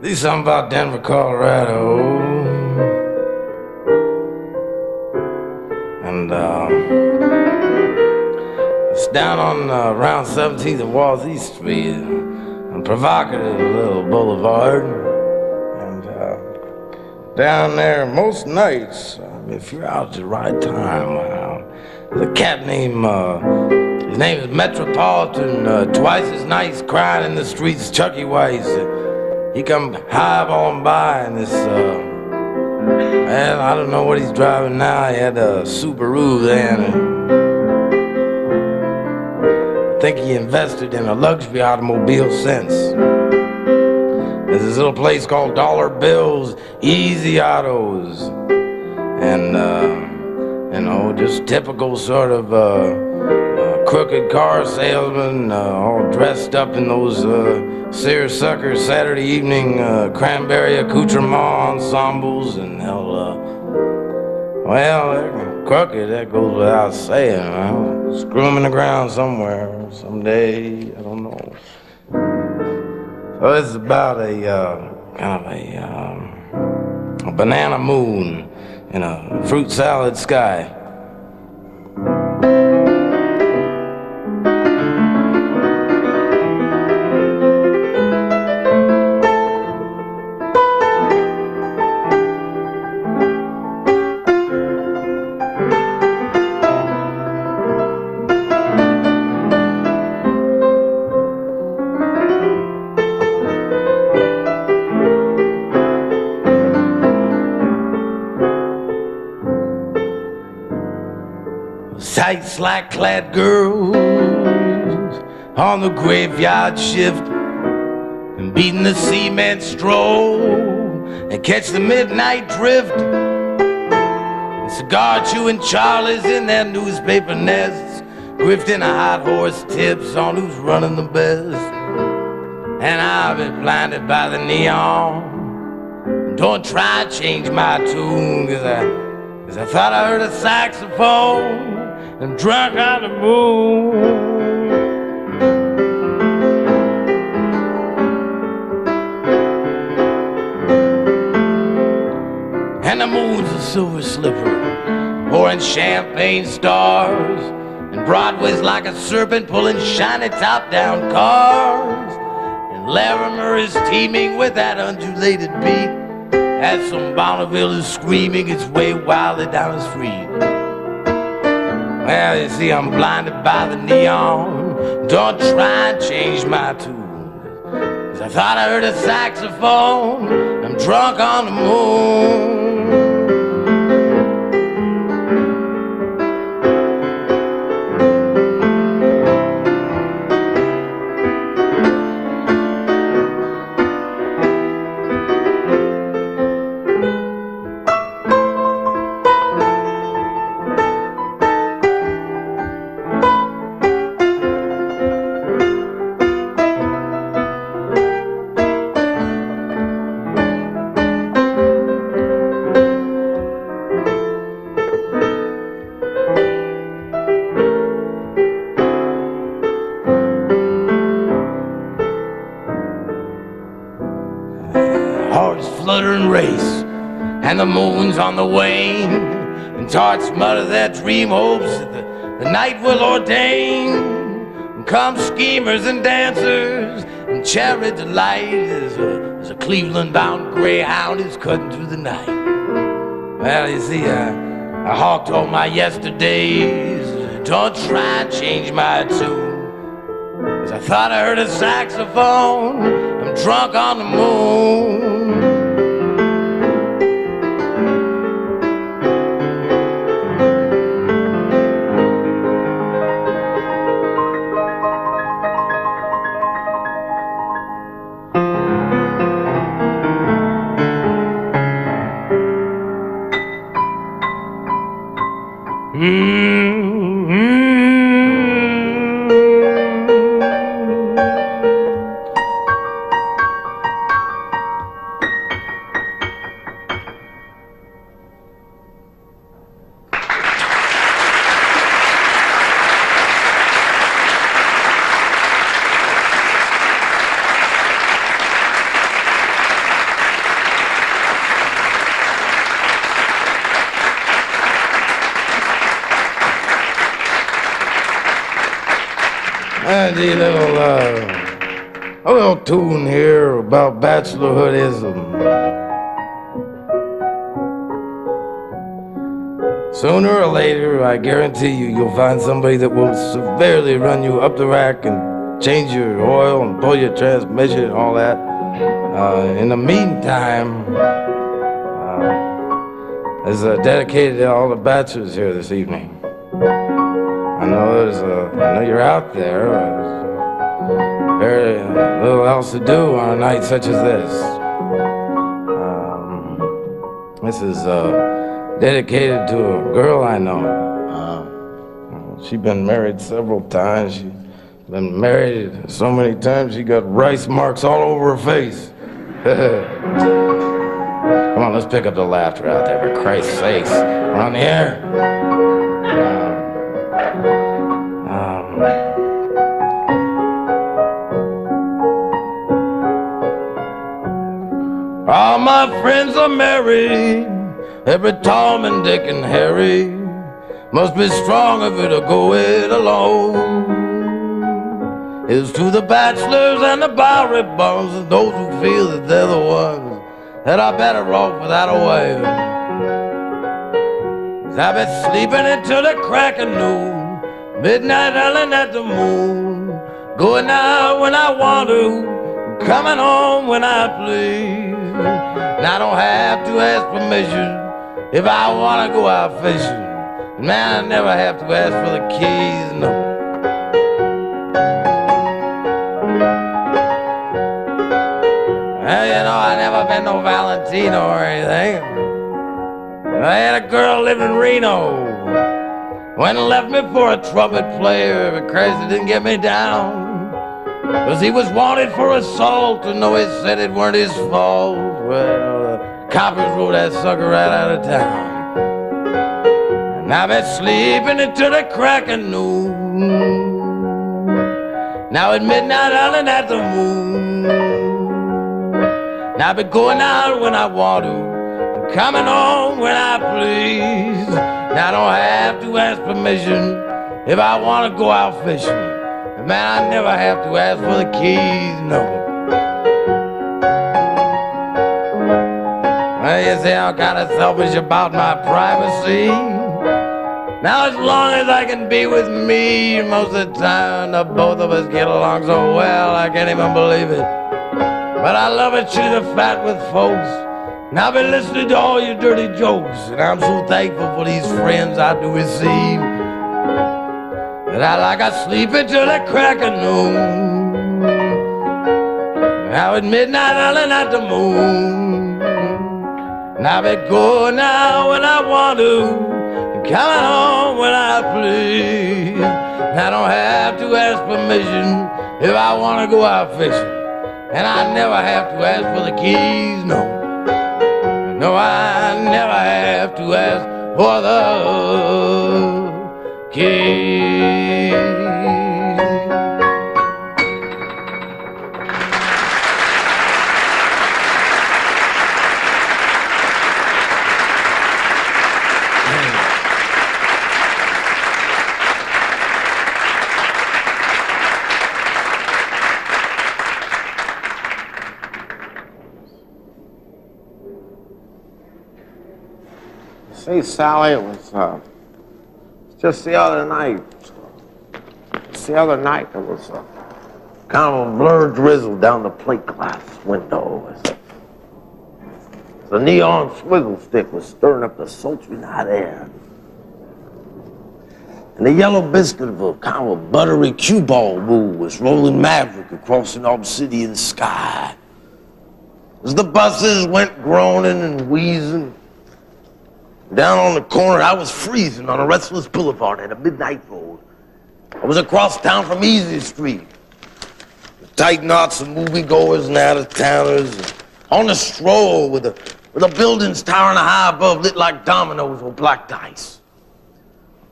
This is something about Denver, Colorado. And it's down on around 17th and Walls East Street, a provocative little boulevard. And down there most nights, if you're out at the right time, there's a cat named, his name is Metropolitan, twice as nice, crying in the streets, Chucky Weiss. He come highballing by in this, well, I don't know what he's driving now. He had a Subaru then. I think he invested in a luxury automobile since. There's this little place called Dollar Bills, Easy Autos. And, you know, just typical sort of crooked car salesman, all dressed up in those seersucker Saturday evening cranberry accoutrement ensembles, and hell, well, they're crooked, that goes without saying. I'll screw them in the ground somewhere, someday, I don't know. So it's about a kind of a banana moon in a fruit salad sky. Tight, slack-clad girls on the graveyard shift and beating the cement stroll and catch the midnight drift. And cigar-chewing Charlies in their newspaper nests, grifting a hot horse tips on who's running the best. And I've been blinded by the neon. Don't try to change my tune, cause I thought I heard a saxophone and drunk on the moon. And the moon's a silver slipper, pouring champagne stars, and Broadway's like a serpent pulling shiny top-down cars, and Larimer is teeming with that undulated beat as some Bonneville is screaming its way wildly down the street. Well, you see, I'm blinded by the neon. Don't try and change my tune, 'cause I thought I heard a saxophone. I'm drunk on the moon. color and race, and the moon's on the wane, and tarts mutter their dream hopes that the night will ordain. And come schemers and dancers and cherry delight as a Cleveland-bound greyhound is cutting through the night. Well, you see, I hawked all my yesterdays. Don't try and change my tune, 'cause I thought I heard a saxophone. I'm drunk on the moon. A little tune here about bachelorhoodism. Sooner or later, I guarantee you'll find somebody that will severely run you up the rack and change your oil and pull your transmission and all that. In the meantime, this is dedicated to all the bachelors here this evening. I know you're out there. Very little else to do on a night such as this. This is dedicated to a girl I know. She's been married several times. She's been married so many times she got rice marks all over her face. Come on, let's pick up the laughter out there, for Christ's sakes. We're on the air. All my friends are married, every Tom and Dick and Harry. Must be strong if it'll go it alone. Here's to the bachelors and the Bowery bums and those who feel that they're the ones that are better off without a wife. 'Cause I've been sleeping until the crack of noon, midnight howling at the moon, going out when I want to, coming home when I please. And I don't have to ask permission if I want to go out fishing. And man, I never have to ask for the keys, no. Well, you know, I never been no Valentino or anything. I had a girl live in Reno. Went and left me for a trumpet player, but Christ, it didn't get me down. 'Cause he was wanted for assault, and though he said it weren't his fault, well, the coppers rode that sucker right out of town. And I've been sleeping until the crack of noon. Now at midnight howling at the moon. And I've been going out when I want to, and coming home when I please. And I don't have to ask permission if I want to go out fishing. Man, I never have to ask for the keys, no. Well, you see, I'm kind of selfish about my privacy. Now, as long as I can be with me, most of the time, the both of us get along so well, I can't even believe it. But I love it, chew the fat with folks. And I've been listening to all your dirty jokes, and I'm so thankful for these friends I do receive. That I like I sleep until the crack of noon. Now at midnight howling at the moon. And I be going out when I want to, and coming home when I please. And I don't have to ask permission if I want to go out fishing. And I never have to ask for the keys, no. No, I never have to ask for the keys. Say, Sally, it was just the other night. Just the other night, there was Kind of a blurred drizzle down the plate glass window. The neon swivel stick was stirring up the sultry night air. And the yellow biscuit of a kind of a buttery cue ball moon was rolling maverick across an obsidian sky. As the buses went groaning and wheezing, down on the corner, I was freezing on a restless boulevard at a midnight road. I was across town from Easy Street. The tight knots of moviegoers and out-of-towners on a stroll with the buildings towering high above, lit like dominoes or black dice.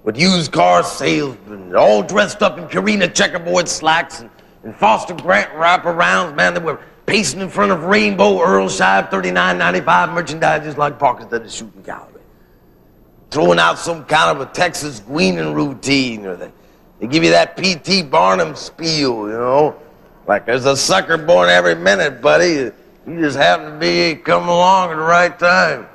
With used car salesmen, all dressed up in Purina checkerboard slacks and Foster Grant wraparounds, man, they were pacing in front of Rainbow Earl Shive $39.95 merchandise just like Parkers at a shooting gallery. Throwing out some kind of a Texas gleaning routine, or they give you that P.T. Barnum spiel, you know? Like there's a sucker born every minute, buddy. You just happen to be coming along at the right time.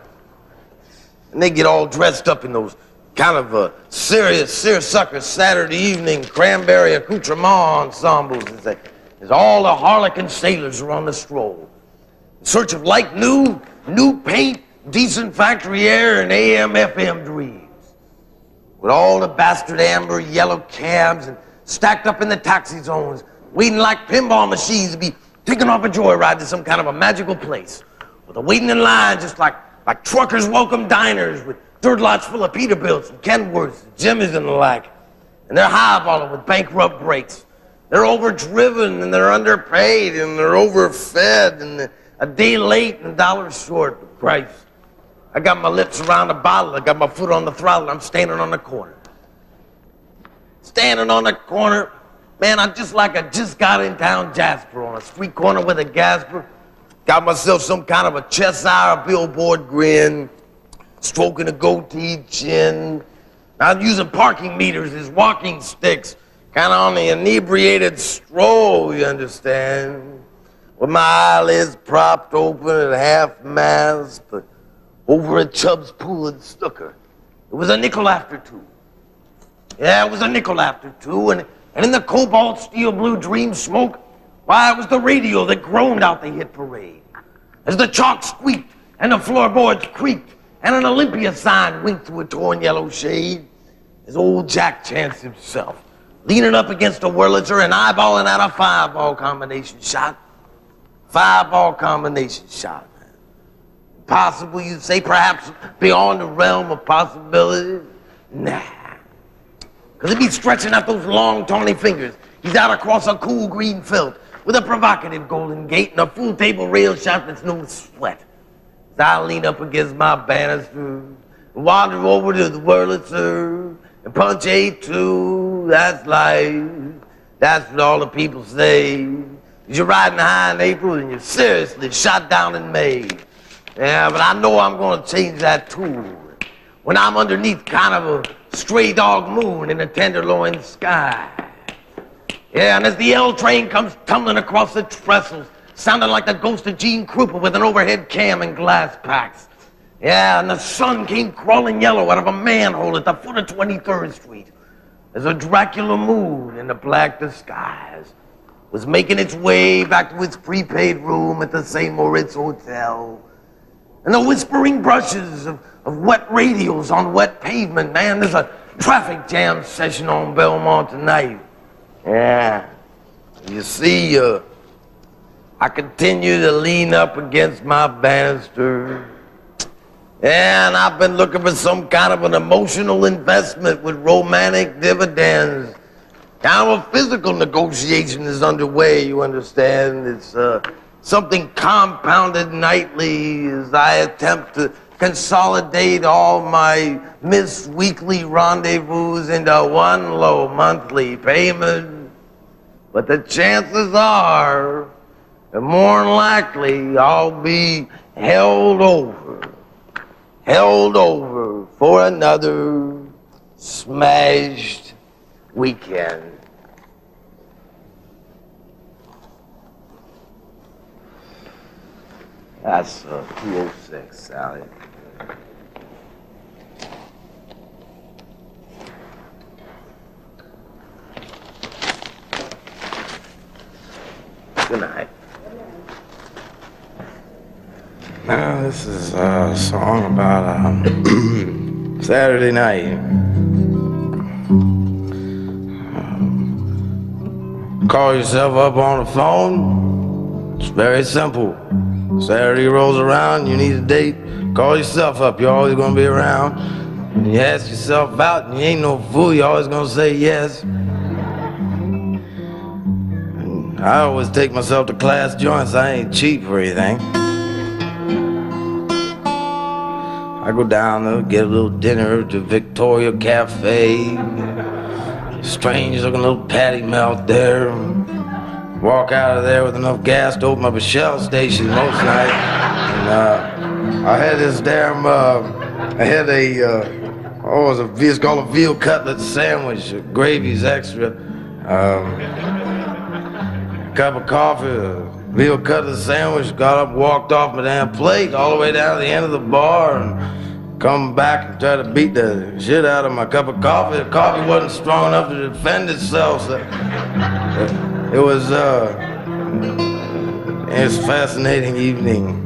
And they get all dressed up in those kind of serious seersucker Saturday evening cranberry accoutrement ensembles as all the harlequin sailors are on the stroll. In search of like new paint, decent factory air, and AM/FM dreams. With all the bastard amber yellow cabs and stacked up in the taxi zones, waiting like pinball machines to be taking off a joyride to some kind of a magical place. With a waiting in line just like truckers' welcome diners with third lots full of Peterbilts and Kenworths and Jimmys and the like. And they're highballing with bankrupt brakes. They're overdriven and they're underpaid and they're overfed and a day late and a dollar short. But Christ, I got my lips around the bottle, I got my foot on the throttle, I'm standing on the corner. Standing on the corner, man, I'm just like I just got in town Jasper on a street corner with a Gasper. Got myself some kind of a Cheshire billboard grin, stroking a goatee chin. I'm using parking meters as walking sticks, kind of on the inebriated stroll, you understand? With my eyelids propped open at half-mast, but over a Chubb's pool and snooker. It was a nickel after 2. Yeah, it was a nickel after 2, and in the cobalt steel blue dream smoke, why, it was the radio that groaned out the hit parade. As the chalk squeaked and the floorboards creaked and an Olympia sign winked through a torn yellow shade, as old Jack Chance himself, leaning up against a Wurlitzer and eyeballing out a 5-ball combination shot. 5-ball combination shot, man. Possible, you'd say, perhaps beyond the realm of possibility? Nah. Because he'd be stretching out those long, tawny fingers. He's out across a cool green felt with a provocative golden gate and a full table rail shot that's no sweat. As I lean up against my banister and wander over to the Wurlitzer and punch A2, that's life. That's what all the people say. You're riding high in April and you're seriously shot down in May. Yeah, but I know I'm gonna change that tune when I'm underneath kind of a stray dog moon in a tenderloin sky. Yeah, and as the L train comes tumbling across the trestles, sounding like the ghost of Gene Krupa with an overhead cam and glass packs. Yeah, and the sun came crawling yellow out of a manhole at the foot of 23rd Street as a Dracula moon in the black disguise was making its way back to its prepaid room at the St. Moritz Hotel. And the whispering brushes of wet radials on wet pavement, man, there's a traffic jam session on Belmont tonight. Yeah, you see, I continue to lean up against my banister. Yeah, and I've been looking for some kind of an emotional investment with romantic dividends. Now a physical negotiation is underway, you understand. It's something compounded nightly as I attempt to consolidate all my missed weekly rendezvous into one low monthly payment. But the chances are that more than likely I'll be held over for another smashed weekend. That's 206, Sally. Good night. Now, this is a song about Saturday night. Call yourself up on the phone. It's very simple. Saturday rolls around, you need a date. Call yourself up, you're always gonna be around. And you ask yourself out, and you ain't no fool, you're always gonna say yes. And I always take myself to class joints, I ain't cheap or anything. I go down there, get a little dinner at the Victoria Cafe. Strange looking little patty melt there. Walk out of there with enough gas to open up a Shell station most nights. And I had this damn, I had it's called a veal cutlet sandwich. Gravy's extra. Cup of coffee, a veal cutlet sandwich. Got up, walked off my damn plate all the way down to the end of the bar and come back and try to beat the shit out of my cup of coffee. The coffee wasn't strong enough to defend itself. So it was a fascinating evening.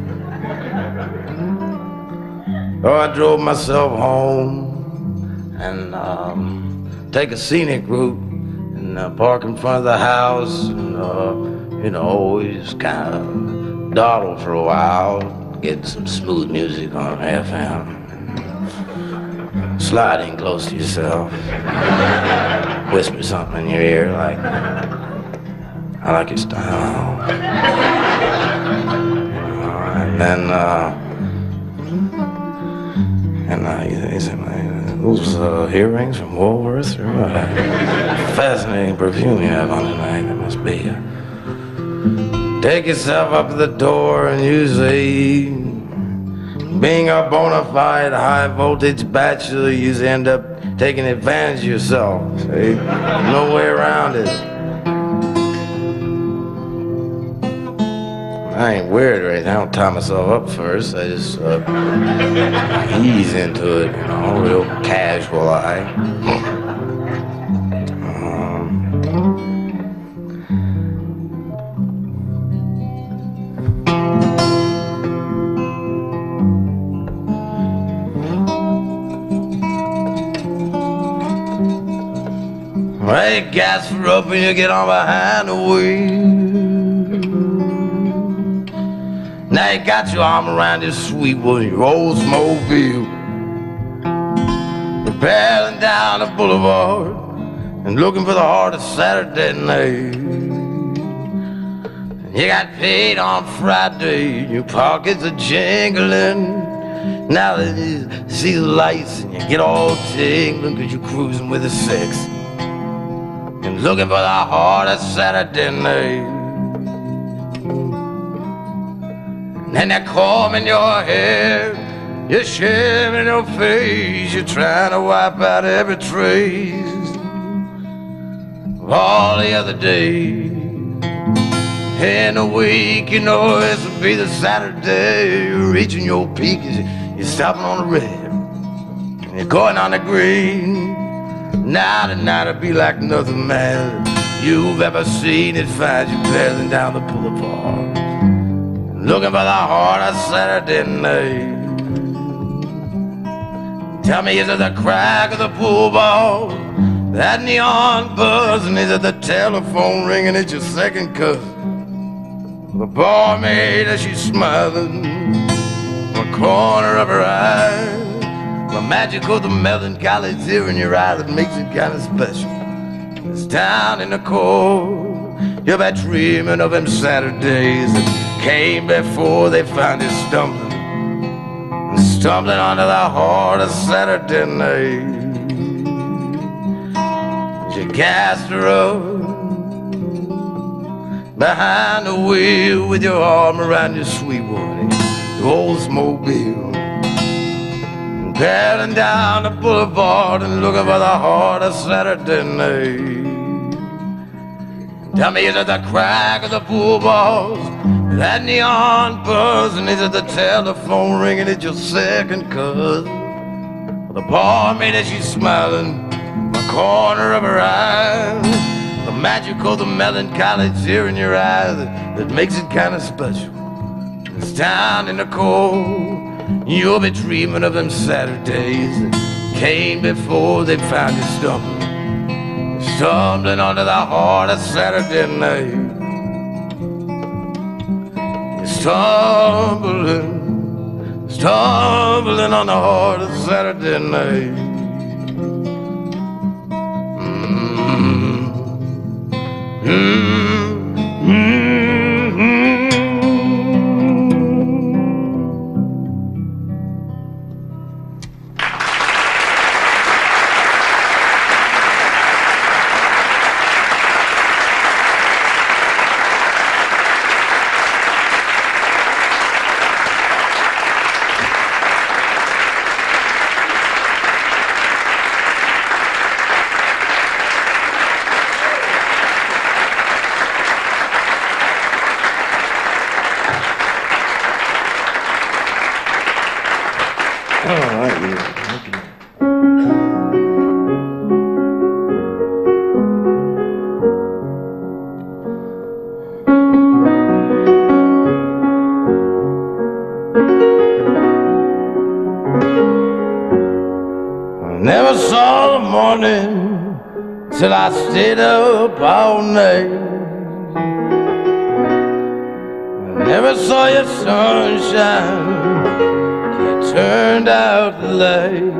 So I drove myself home and take a scenic route and park in front of the house and we just kind of dawdle for a while, get some smooth music on FM. Slide in close to yourself, whisper something in your ear like, I like your style. And then, he said, those earrings from Woolworths, fascinating perfume you have on tonight, that must be. Take yourself up to the door and you say, being a bona fide high voltage bachelor, you end up taking advantage of yourself. See? No way around it. I ain't weird or anything. I don't tie myself up first. I just ease into it, real casual eye. Hey, gas her up and you get on behind the wheel. Now you got your arm around this sweet one, your Oldsmobile. You're paddling down the boulevard and looking for the heart of Saturday night. You got paid on Friday, your pockets are jingling. Now that you see the lights and you get all tingling 'cause you're cruising with a six. And looking for the heart of Saturday night. And that comb in your hair, you're shaving your face, you're trying to wipe out every trace of all the other days. In a week, this will be the Saturday, you're reaching your peak, you're stopping on the red, and you're going on the green. Now tonight will be like nothing, man, you've ever seen. It finds you paddling down the boulevard, looking for the heart of Saturday night. Tell me, is it the crack of the pool ball, that neon buzzing? Is it the telephone ringing at your second cousin? The barmaid as she's smiling from the corner of her eye. The magic of the melancholy's here in your eye that makes it kind of special. It's down in the cold, you've been dreaming of them Saturdays that came before they found you stumbling onto the heart of Saturday night. You gassed her up behind the wheel with your arm around your sweet one, your Oldsmobile. Paddling down the boulevard and looking for the heart of Saturday night. Tell me, is it the crack of the pool balls, that neon buzzing? Is it the telephone ringing at your second cousin? The barmaid as she's smiling in the corner of her eye. The magic of the melancholy tear in your eyes that makes it kind of special. It's down in the cold, you'll be dreaming of them Saturdays that came before they found you stumbling onto the heart of Saturday night. You're stumbling on the heart of Saturday night. Never saw the morning till I stayed up all night. I never saw your sunshine till you turned out the light.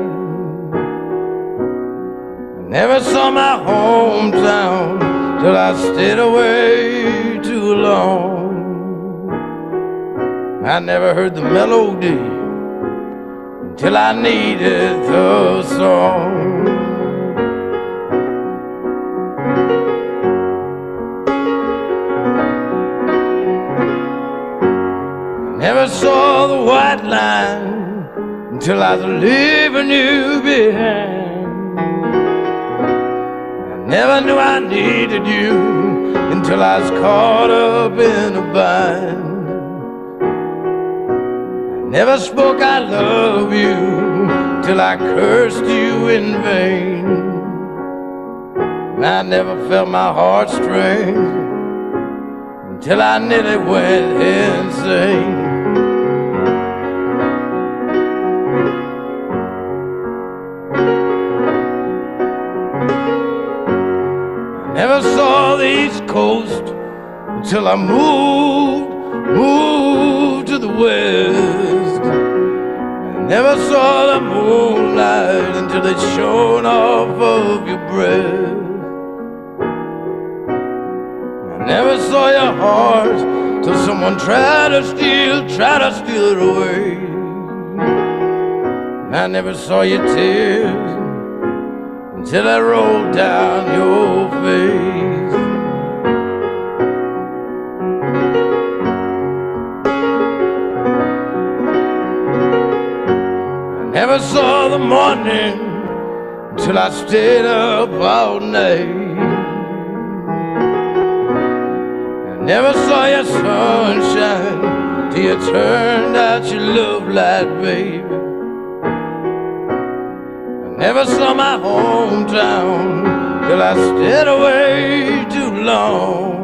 I never saw my hometown till I stayed away too long. I never heard the melody till I needed the song. I never saw the white line until I was leaving you behind. I never knew I needed you until I was caught up in a bind. Never spoke I love you till I cursed you in vain. I never felt my heartstrings until I nearly went insane. I never saw the East Coast until I moved to the West. I never saw the moonlight until it shone off of your breast. I never saw your heart till someone tried to steal it away. I never saw your tears until I rolled down your face. Never saw the morning till I stayed up all night. I never saw your sunshine till you turned out your love light, baby. I never saw my hometown till I stayed away too long.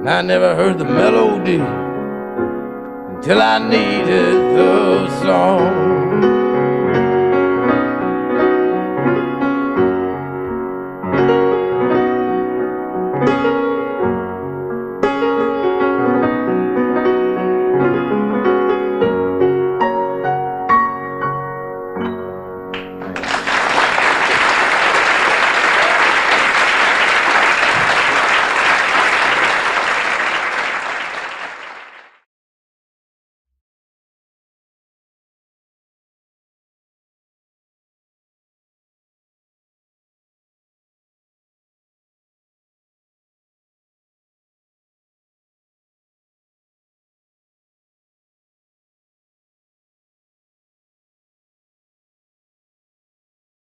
I never heard the melody till I needed the song.